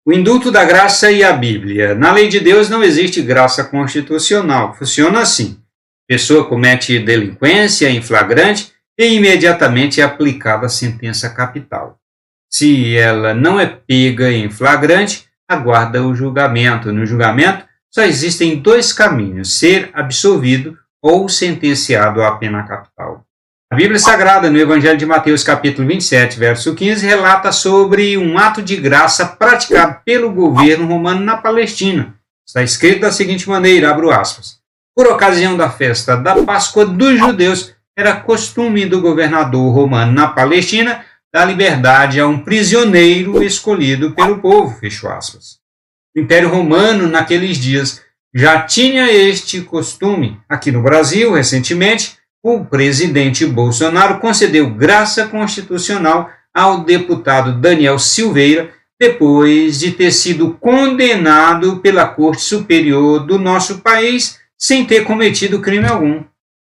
O indulto da graça e a Bíblia. Na lei de Deus não existe graça constitucional. Funciona assim. A pessoa comete delinquência em flagrante e imediatamente é aplicada a sentença capital. Se ela não é pega em flagrante, aguarda o julgamento. No julgamento, só existem dois caminhos: ser absolvido ou sentenciado à pena capital. A Bíblia Sagrada, no Evangelho de Mateus, capítulo 27, verso 15, relata sobre um ato de graça praticado pelo governo romano na Palestina. Está escrito da seguinte maneira, abro aspas: por ocasião da festa da Páscoa dos judeus, era costume do governador romano na Palestina dar liberdade a um prisioneiro escolhido pelo povo, fecho aspas. O Império Romano, naqueles dias, já tinha este costume. Aqui no Brasil, recentemente, o presidente Bolsonaro concedeu graça constitucional ao deputado Daniel Silveira, depois de ter sido condenado pela Corte Superior do nosso país sem ter cometido crime algum.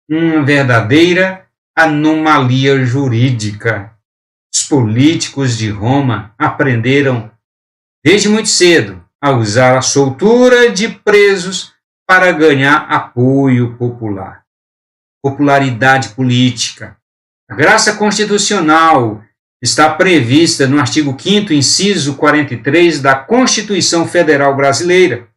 Uma verdadeira anomalia jurídica. Os políticos de Roma aprenderam desde muito cedo a usar a soltura de presos para ganhar apoio popular. Popularidade política. A graça constitucional está prevista no artigo 5º, inciso 43 da Constituição Federal Brasileira.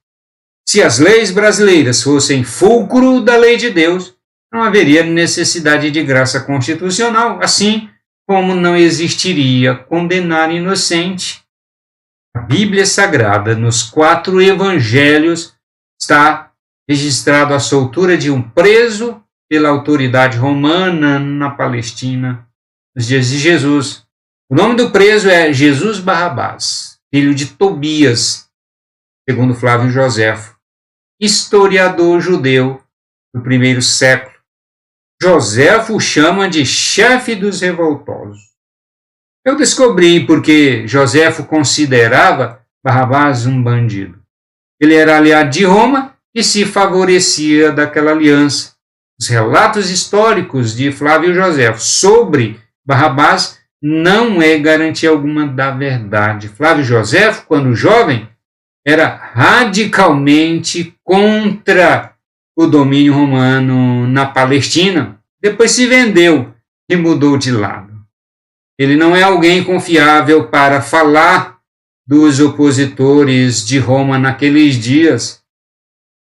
Se as leis brasileiras fossem fulcro da lei de Deus, não haveria necessidade de graça constitucional, assim como não existiria condenar inocente. A Bíblia Sagrada, nos 4 evangelhos, está registrado a soltura de um preso pela autoridade romana na Palestina, nos dias de Jesus. O nome do preso é Jesus Barrabás, filho de Tobias, segundo Flávio Joséfo, historiador judeu do primeiro século. Joséfo o chama de chefe dos revoltosos. Eu descobri porque Joséfo considerava Barrabás um bandido. Ele era aliado de Roma e se favorecia daquela aliança. Os relatos históricos de Flávio Joséfo sobre Barrabás não é garantia alguma da verdade. Flávio Joséfo, quando jovem, era radicalmente contra o domínio romano na Palestina. Depois se vendeu e mudou de lado. Ele não é alguém confiável para falar dos opositores de Roma naqueles dias.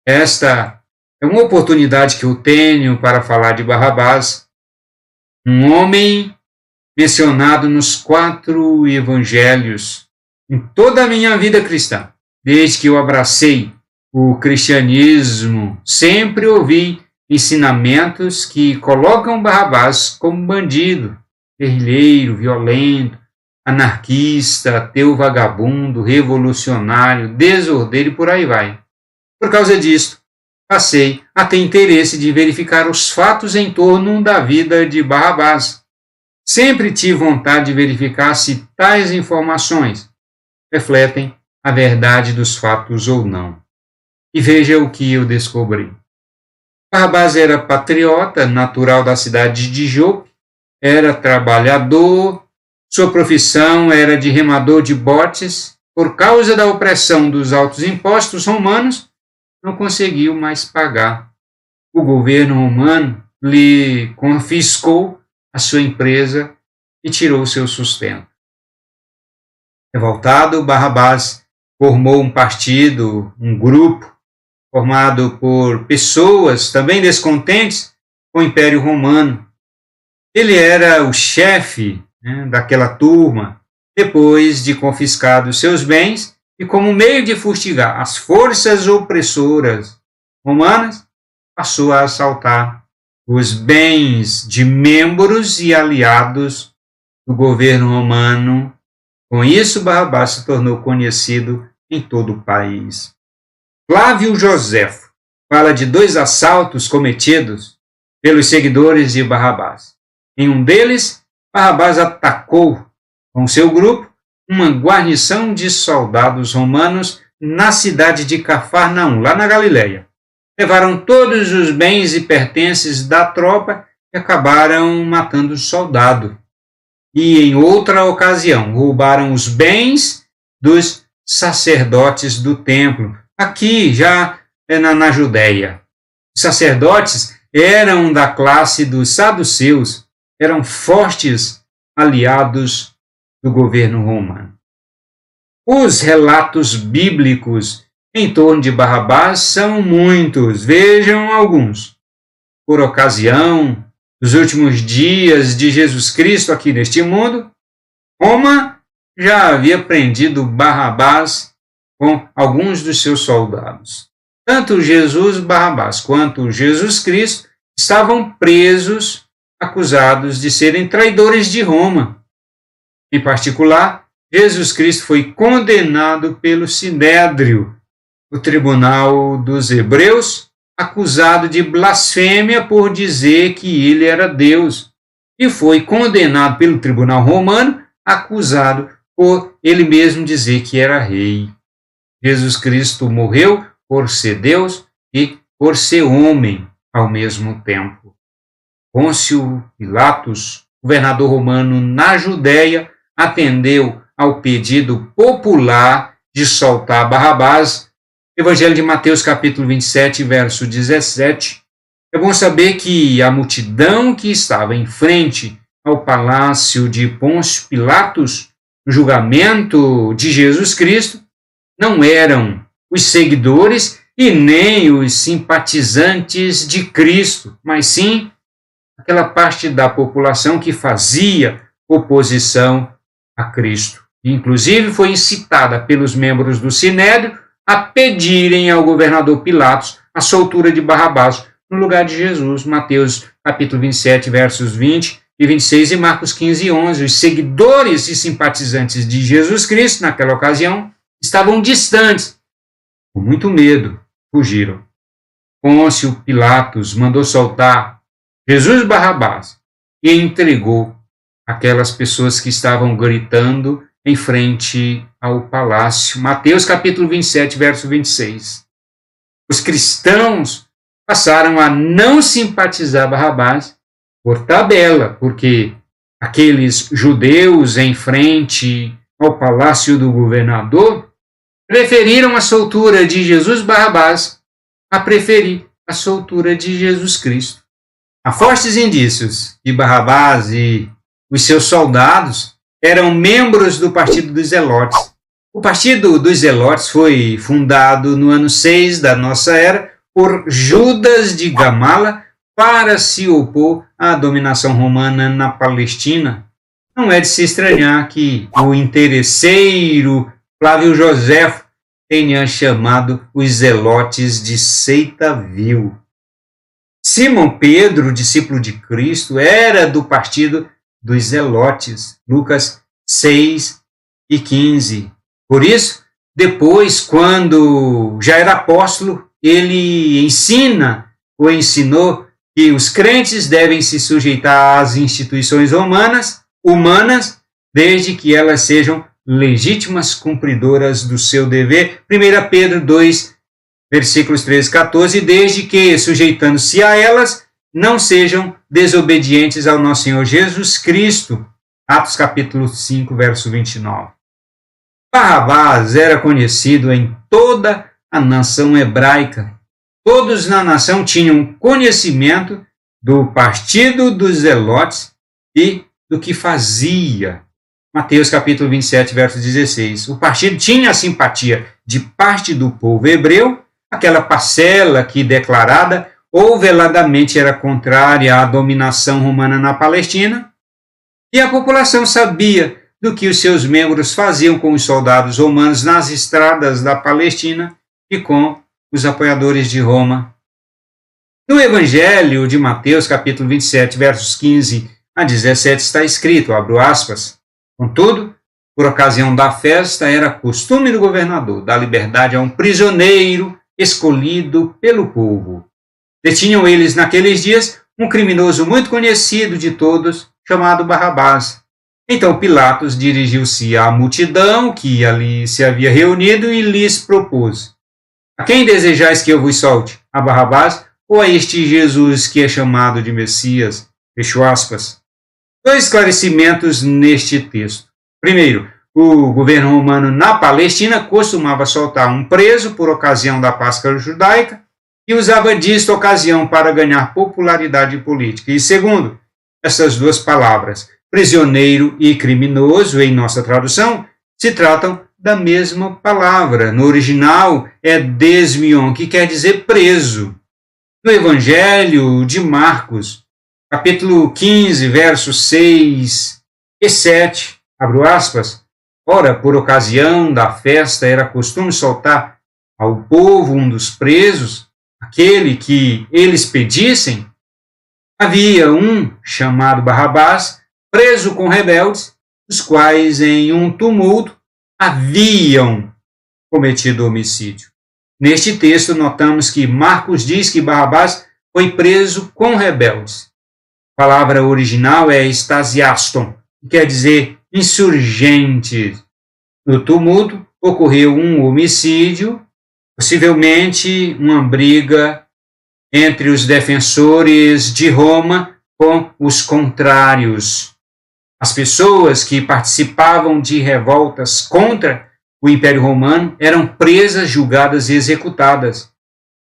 Esta é uma oportunidade que eu tenho para falar de Barrabás, um homem mencionado nos 4 evangelhos. Em toda a minha vida cristã, desde que eu abracei o cristianismo, sempre ouvi ensinamentos que colocam Barrabás como bandido, guerrilheiro, violento, anarquista, ateu, vagabundo, revolucionário, desordeiro e por aí vai. Por causa disso, passei a ter interesse de verificar os fatos em torno da vida de Barrabás. Sempre tive vontade de verificar se tais informações refletem a verdade dos fatos ou não. E veja o que eu descobri. Barrabás era patriota, natural da cidade de Jope, era trabalhador, sua profissão era de remador de botes. Por causa da opressão dos altos impostos romanos, não conseguiu mais pagar. O governo romano lhe confiscou a sua empresa e tirou seu sustento. Revoltado, Barrabás formou um partido, um grupo, formado por pessoas também descontentes com o Império Romano. Ele era o chefe daquela turma, depois de confiscados seus bens, e como meio de fustigar as forças opressoras romanas, passou a assaltar os bens de membros e aliados do governo romano. Com isso, Barrabás se tornou conhecido em todo o país. Flávio Joséfo fala de 2 assaltos cometidos pelos seguidores de Barrabás. Em um deles, Barrabás atacou com seu grupo uma guarnição de soldados romanos na cidade de Cafarnaum, lá na Galileia. Levaram todos os bens e pertences da tropa e acabaram matando o soldado. E em outra ocasião, roubaram os bens dos sacerdotes do templo. Aqui já é na Judéia. Os sacerdotes eram da classe dos saduceus, eram fortes aliados do governo romano. Os relatos bíblicos em torno de Barrabás são muitos, vejam alguns. Por ocasião dos últimos dias de Jesus Cristo aqui neste mundo, Roma já havia prendido Barrabás com alguns dos seus soldados. Tanto Jesus Barrabás quanto Jesus Cristo estavam presos, acusados de serem traidores de Roma. Em particular, Jesus Cristo foi condenado pelo Sinédrio, o tribunal dos hebreus, acusado de blasfêmia por dizer que ele era Deus, e foi condenado pelo tribunal romano, acusado por ele mesmo dizer que era rei. Jesus Cristo morreu por ser Deus e por ser homem ao mesmo tempo. Pôncio Pilatos, governador romano na Judéia, atendeu ao pedido popular de soltar Barrabás. Evangelho de Mateus, capítulo 27, verso 17. É bom saber que a multidão que estava em frente ao palácio de Pôncio Pilatos, no julgamento de Jesus Cristo, não eram os seguidores e nem os simpatizantes de Cristo, mas sim aquela parte da população que fazia oposição a Cristo. Inclusive foi incitada pelos membros do Sinédrio a pedirem ao governador Pilatos a soltura de Barrabás no lugar de Jesus. Mateus capítulo 27, versos 20 e 26 e Marcos 15 e 11. Os seguidores e simpatizantes de Jesus Cristo, naquela ocasião, estavam distantes, com muito medo, fugiram. Pôncio Pilatos mandou soltar Jesus Barrabás e entregou aquelas pessoas que estavam gritando em frente ao palácio. Mateus capítulo 27, verso 26. Os cristãos passaram a não simpatizar Barrabás por tabela, porque aqueles judeus em frente ao palácio do governador preferiram a soltura de Jesus Barrabás a preferir a soltura de Jesus Cristo. Há fortes indícios que Barrabás e os seus soldados eram membros do Partido dos Zelotes. O Partido dos Zelotes foi fundado no ano 6 da nossa era por Judas de Gamala para se opor à dominação romana na Palestina. Não é de se estranhar que o interesseiro Flávio Joséfo tenha chamado os Zelotes de seita vil. Simão Pedro, discípulo de Cristo, era do partido dos Zelotes, Lucas 6 e 15. Por isso, depois, quando já era apóstolo, ele ensinou que os crentes devem se sujeitar às instituições humanas, desde que elas sejam legítimas cumpridoras do seu dever. 1 Pedro 2, versículos 13 e 14, desde que, sujeitando-se a elas, não sejam desobedientes ao nosso Senhor Jesus Cristo. Atos capítulo 5, verso 29. Barrabás era conhecido em toda a nação hebraica. Todos na nação tinham conhecimento do partido dos Zelotes e do que fazia. Mateus capítulo 27, verso 16. O partido tinha a simpatia de parte do povo hebreu, aquela parcela que declarada ou veladamente era contrária à dominação romana na Palestina, e a população sabia do que os seus membros faziam com os soldados romanos nas estradas da Palestina e com os apoiadores de Roma. No Evangelho de Mateus, capítulo 27, versos 15 a 17, está escrito, abro aspas, contudo, por ocasião da festa, era costume do governador dar liberdade a um prisioneiro escolhido pelo povo. Detinham eles naqueles dias um criminoso muito conhecido de todos, chamado Barrabás. Então Pilatos dirigiu-se à multidão que ali se havia reunido e lhes propôs: a quem desejais que eu vos solte? A Barrabás ou a este Jesus que é chamado de Messias? Fecho aspas. Dois esclarecimentos neste texto. Primeiro, o governo romano na Palestina costumava soltar um preso por ocasião da Páscoa judaica e usava disto ocasião para ganhar popularidade política. E segundo, essas duas palavras, prisioneiro e criminoso, em nossa tradução, se tratam da mesma palavra. No original é desmion, que quer dizer preso. No Evangelho de Marcos, capítulo 15, versos 6 e 7, abro aspas, ora, por ocasião da festa era costume soltar ao povo um dos presos, aquele que eles pedissem. Havia um, chamado Barrabás, preso com rebeldes, os quais em um tumulto haviam cometido homicídio. Neste texto notamos que Marcos diz que Barrabás foi preso com rebeldes. A palavra original é estasiaston, que quer dizer insurgentes. No tumulto ocorreu um homicídio, possivelmente uma briga entre os defensores de Roma com os contrários. As pessoas que participavam de revoltas contra o Império Romano eram presas, julgadas e executadas.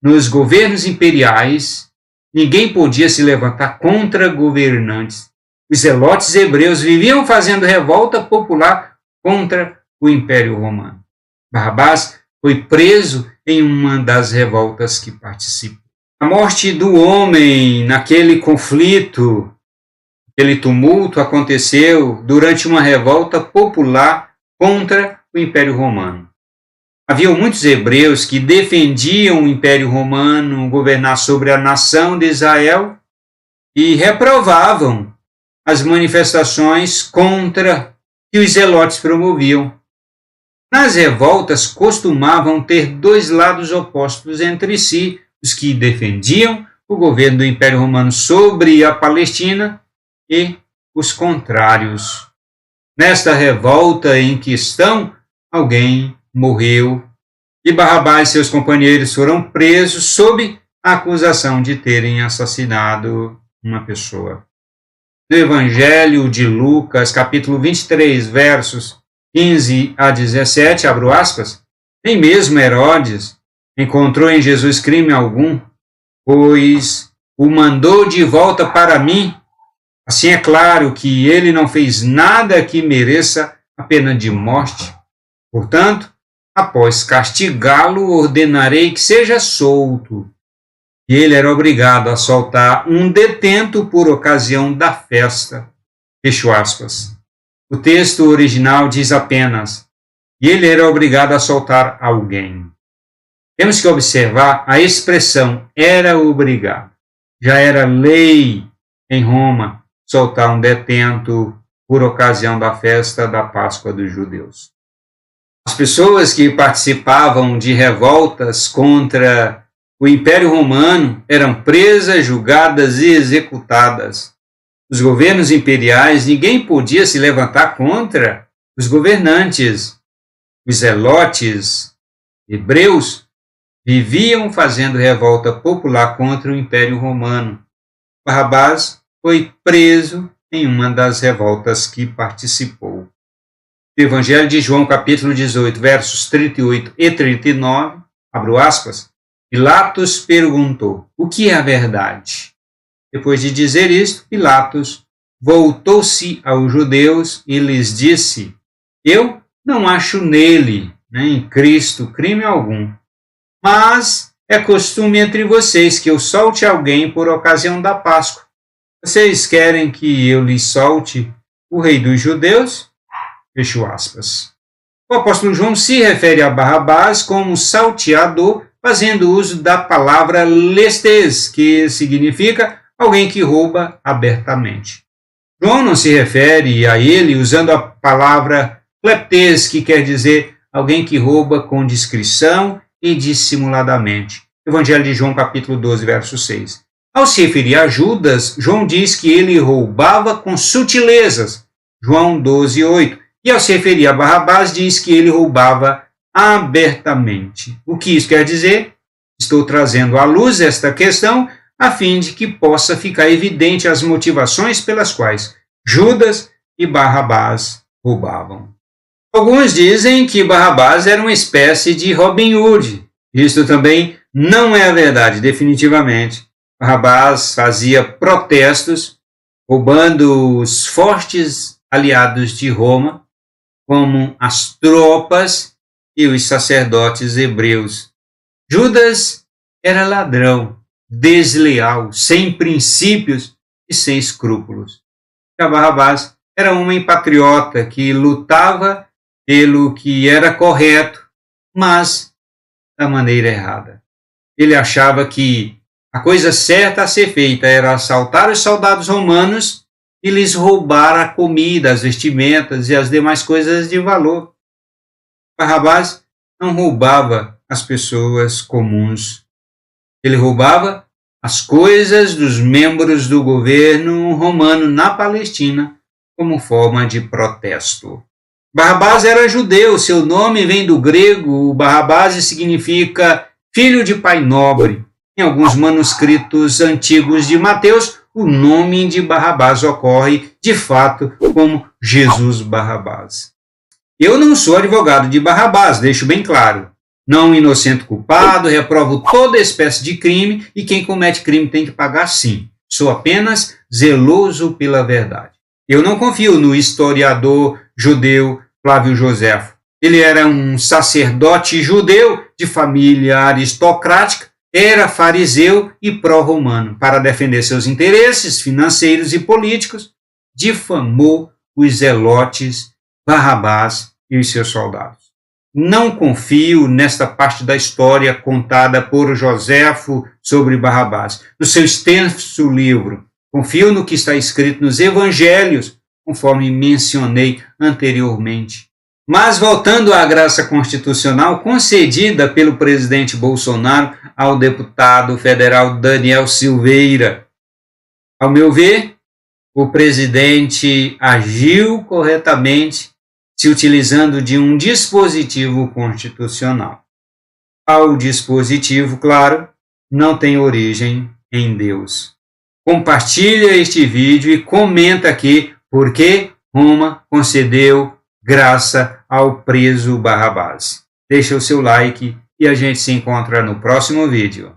Nos governos imperiais, ninguém podia se levantar contra governantes. Os zelotes hebreus viviam fazendo revolta popular contra o Império Romano. Barrabás foi preso em uma das revoltas que participou. A morte do homem naquele conflito, aquele tumulto, aconteceu durante uma revolta popular contra o Império Romano. Havia muitos hebreus que defendiam o Império Romano governar sobre a nação de Israel e reprovavam as manifestações contra que os zelotes promoviam. Nas revoltas costumavam ter dois lados opostos entre si, os que defendiam o governo do Império Romano sobre a Palestina e os contrários. Nesta revolta em questão, alguém morreu e Barrabás e seus companheiros foram presos sob a acusação de terem assassinado uma pessoa. No Evangelho de Lucas, capítulo 23, versos 15 a 17, abro aspas, nem mesmo Herodes encontrou em Jesus crime algum, pois o mandou de volta para mim. Assim é claro que ele não fez nada que mereça a pena de morte. Portanto, após castigá-lo, ordenarei que seja solto. E ele era obrigado a soltar um detento por ocasião da festa. Fecho aspas. O texto original diz apenas, e ele era obrigado a soltar alguém. Temos que observar a expressão era obrigado. Já era lei em Roma soltar um detento por ocasião da festa da Páscoa dos judeus. As pessoas que participavam de revoltas contra o Império Romano eram presas, julgadas e executadas. Os governos imperiais, ninguém podia se levantar contra os governantes. Os zelotes hebreus viviam fazendo revolta popular contra o Império Romano. Barrabás foi preso em uma das revoltas que participou. No Evangelho de João, capítulo 18, versos 38 e 39, abro aspas, Pilatos perguntou, o que é a verdade? Depois de dizer isto, Pilatos voltou-se aos judeus e lhes disse, eu não acho nele, nem em Cristo, crime algum. Mas é costume entre vocês que eu solte alguém por ocasião da Páscoa. Vocês querem que eu lhes solte o rei dos judeus? Fecho aspas. O apóstolo João se refere a Barrabás como salteador, fazendo uso da palavra lestes, que significa alguém que rouba abertamente. João não se refere a ele usando a palavra kleptes, que quer dizer alguém que rouba com discrição e dissimuladamente. Evangelho de João, capítulo 12, verso 6. Ao se referir a Judas, João diz que ele roubava com sutilezas. João 12, 8. E ao se referir a Barrabás, diz que ele roubava abertamente. O que isso quer dizer? Estou trazendo à luz esta questão a fim de que possa ficar evidente as motivações pelas quais Judas e Barrabás roubavam. Alguns dizem que Barrabás era uma espécie de Robin Hood. Isto também não é a verdade, definitivamente. Barrabás fazia protestos, roubando os fortes aliados de Roma, como as tropas e os sacerdotes hebreus. Judas era ladrão, desleal, sem princípios e sem escrúpulos. Já Barrabás era um homem patriota que lutava pelo que era correto, mas da maneira errada. Ele achava que a coisa certa a ser feita era assaltar os soldados romanos e lhes roubar a comida, as vestimentas e as demais coisas de valor. Barrabás não roubava as pessoas comuns. Ele roubava as coisas dos membros do governo romano na Palestina como forma de protesto. Barrabás era judeu, seu nome vem do grego, Barrabás significa filho de pai nobre. Em alguns manuscritos antigos de Mateus, o nome de Barrabás ocorre, de fato, como Jesus Barrabás. Eu não sou advogado de Barrabás, deixo bem claro. Não inocente culpado, reprovo toda espécie de crime e quem comete crime tem que pagar sim. Sou apenas zeloso pela verdade. Eu não confio no historiador judeu Flávio Joséfo. Ele era um sacerdote judeu de família aristocrática, era fariseu e pró-romano. Para defender seus interesses financeiros e políticos, difamou os zelotes, Barrabás e os seus soldados. Não confio nesta parte da história contada por Joséfo sobre Barrabás, no seu extenso livro. Confio no que está escrito nos evangelhos, conforme mencionei anteriormente. Mas voltando à graça constitucional concedida pelo presidente Bolsonaro ao deputado federal Daniel Silveira. Ao meu ver, o presidente agiu corretamente se utilizando de um dispositivo constitucional. Ao dispositivo, claro, não tem origem em Deus. Compartilha este vídeo e comenta aqui por que Roma concedeu graça ao preso Barrabás. Deixa o seu like e a gente se encontra no próximo vídeo.